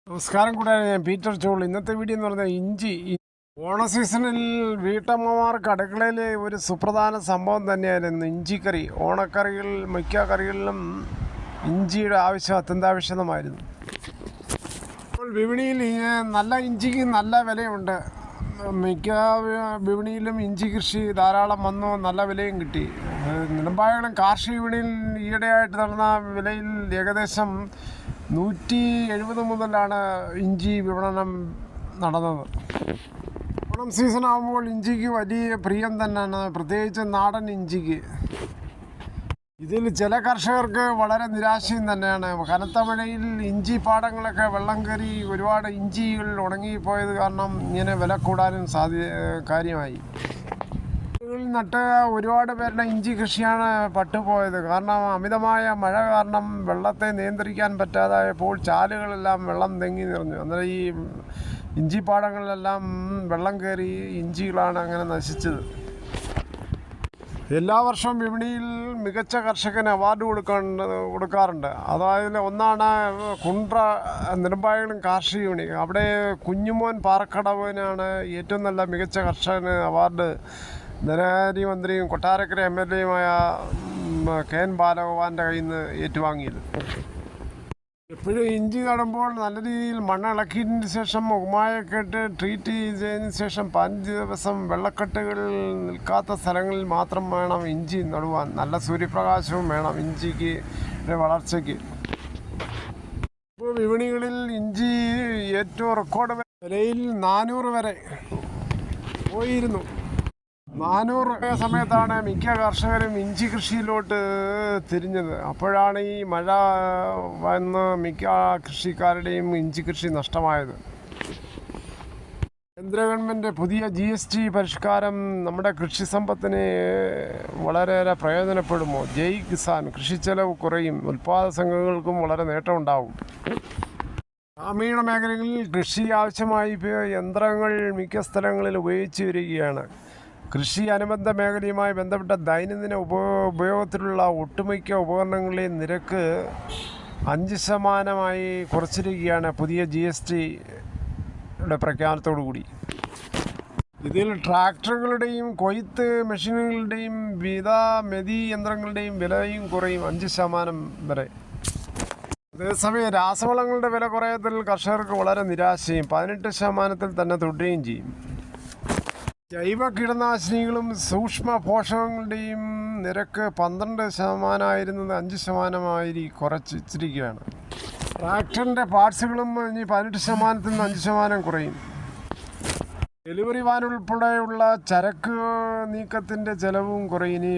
നമസ്കാരം. കൂടാതെ ഞാൻ പീറ്റർ ചോൾ. ഇന്നത്തെ വീഡിയോ എന്ന് പറഞ്ഞാൽ ഇഞ്ചി. ഓണ സീസണിൽ വീട്ടമ്മമാർക്ക് അടുക്കളയിലെ ഒരു സുപ്രധാന സംഭവം തന്നെയായിരുന്നു ഇഞ്ചിക്കറി. ഓണക്കറികൾ മിക്ക കറികളിലും ഇഞ്ചിയുടെ ആവശ്യം അത്യന്താപേക്ഷിതമായിരുന്നു. ഇപ്പോൾ വിപണിയിൽ നല്ല ഇഞ്ചിക്ക് നല്ല വിലയുണ്ട്. മിക്ക വിപണിയിലും ഇഞ്ചി കൃഷി ധാരാളം വന്നു, നല്ല വിലയും കിട്ടി. നെടുമ്പായകുളം കാർഷിക വിപണിയിൽ ഈയിടെയായിട്ട് നടന്ന വിലയിൽ ഏകദേശം 170 മുതലാണ് ഇഞ്ചി വിപണനം നടന്നത്. ഓണം സീസൺ ആകുമ്പോൾ ഇഞ്ചിക്ക് വലിയ പ്രിയം തന്നെയാണ്, പ്രത്യേകിച്ച് നാടൻ ഇഞ്ചിക്ക്. ഇതിൽ ചില കർഷകർക്ക് വളരെ നിരാശയും തന്നെയാണ്. കനത്ത മഴയിൽ ഇഞ്ചി പാടങ്ങളൊക്കെ വെള്ളം കയറി ഒരുപാട് ഇഞ്ചികൾ ഉണങ്ങിപ്പോയത് കാരണം ഇങ്ങനെ വില കൂടാനും കാര്യമായി. നട്ട് ഒരുപാട് പേരുടെ ഇഞ്ചി കൃഷിയാണ് പട്ടുപോയത്. കാരണം അമിതമായ മഴ കാരണം വെള്ളത്തെ നിയന്ത്രിക്കാൻ പറ്റാതായപ്പോൾ ചാലുകളെല്ലാം വെള്ളം തെങ്ങി നിറഞ്ഞു. അന്നേരം ഈ ഇഞ്ചിപ്പാടങ്ങളിലെല്ലാം വെള്ളം കയറി ഇഞ്ചികളാണ് അങ്ങനെ നശിച്ചത്. എല്ലാ വർഷവും വിപണിയിൽ മികച്ച കർഷകന് അവാർഡ് കൊടുക്കാറുണ്ട്. അതായത് ഒന്നാണ് കുണ്ട്ര നെടുമ്പായകുളം കാർഷിക വിപണി. അവിടെ കുഞ്ഞുമോൻ പാറക്കടവിനാണ് ഏറ്റവും നല്ല മികച്ച കർഷകന് അവാർഡ് ധനകാര്യ മന്ത്രിയും കൊട്ടാരക്കര MLA യുമായ KN ബാലഗോപാലിൻ്റെ കയ്യിൽ നിന്ന് ഏറ്റുവാങ്ങിയത്. എപ്പോഴും ഇഞ്ചി നടുമ്പോൾ നല്ല രീതിയിൽ മണ്ണ് ഇളക്കിയതിന് ശേഷം ഉമായൊക്കെ ഇട്ട് ട്രീറ്റ് ചെയ്തതിന് ശേഷം 15 ദിവസം വെള്ളക്കെട്ടുകൾ നിൽക്കാത്ത സ്ഥലങ്ങളിൽ മാത്രം വേണം ഇഞ്ചി നടുവാൻ. നല്ല സൂര്യപ്രകാശവും വേണം ഇഞ്ചിക്ക് വളർച്ചയ്ക്ക്. ഇപ്പോൾ വിപണികളിൽ ഇഞ്ചി ഏറ്റവും റെക്കോർഡ് വിലയിൽ 400 വരെ പോയിരുന്നു. 400 സമയത്താണ് മിക്ക കർഷകരും ഇഞ്ചി കൃഷിയിലോട്ട് തിരിഞ്ഞത്. അപ്പോഴാണ് ഈ മഴ വന്ന് മിക്ക കൃഷിക്കാരുടെയും ഇഞ്ചി കൃഷി നഷ്ടമായത്. കേന്ദ്ര ഗവൺമെൻറ് പുതിയ GST പരിഷ്കാരം നമ്മുടെ കൃഷി സമ്പത്തിനെ വളരെയേറെ പ്രയോജനപ്പെടുമോ? ജയ് കിസാൻ. കൃഷിച്ചെലവ് കുറയും, ഉൽപ്പാദക സംഘങ്ങൾക്കും വളരെ നേട്ടമുണ്ടാകും. ഗ്രാമീണ മേഖലകളിൽ കൃഷി ആവശ്യമായി യന്ത്രങ്ങൾ മിക്ക സ്ഥലങ്ങളിൽ ഉപയോഗിച്ചു വരികയാണ്. കൃഷി അനുബന്ധ മേഖലയുമായി ബന്ധപ്പെട്ട ദൈനംദിന ഉപയോഗത്തിലുള്ള ഒട്ടുമിക്ക ഉപകരണങ്ങളുടെയും നിരക്ക് 5% കുറച്ചിരിക്കുകയാണ് പുതിയ GSTയുടെ പ്രഖ്യാപനത്തോടു കൂടി. ഇതിൽ ട്രാക്ടറുകളുടെയും കൊയ്ത്ത് മെഷീനുകളുടെയും മെതി യന്ത്രങ്ങളുടെയും വിലയും കുറയും 5% വരെ. അതേസമയം രാസവളങ്ങളുടെ വില കുറയത്തിൽ കർഷകർക്ക് വളരെ നിരാശയും 18% തന്നെ തുടരുകയും ചെയ്യും. ജൈവ കീടനാശിനികളും സൂക്ഷ്മ പോഷകങ്ങളുടെയും നിരക്ക് 12% 5% കുറച്ചിരിക്കുകയാണ്. ട്രാക്ടറിൻ്റെ പാർട്സുകളും ഇനി 18% 5% കുറയും. ഡെലിവറി വാൻ ഉൾപ്പെടെയുള്ള ചരക്ക് നീക്കത്തിൻ്റെ ചെലവും കുറയും. ഇനി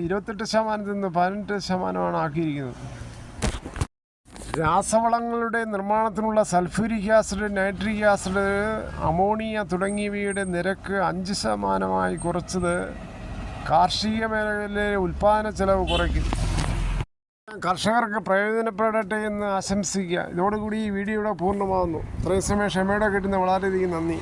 28% 18% ആക്കിയിരിക്കുന്നത്. രാസവളങ്ങളുടെ നിർമ്മാണത്തിനുള്ള sulphuric acid, nitric acid, ammonia തുടങ്ങിയവയുടെ നിരക്ക് 5% കുറച്ചത് കാർഷിക മേഖലയിലെ ഉൽപ്പാദന ചെലവ് കുറയ്ക്കും. കർഷകർക്ക് പ്രയോജനപ്പെടട്ടെ എന്ന് ആശംസിക്കുക. ഇതോടുകൂടി ഈ വീഡിയോയുടെ പൂർണ്ണമാകുന്നു. ഇത്രയും സമയം ക്ഷമയോടെ കിട്ടുന്ന വളരെയധികം നന്ദി.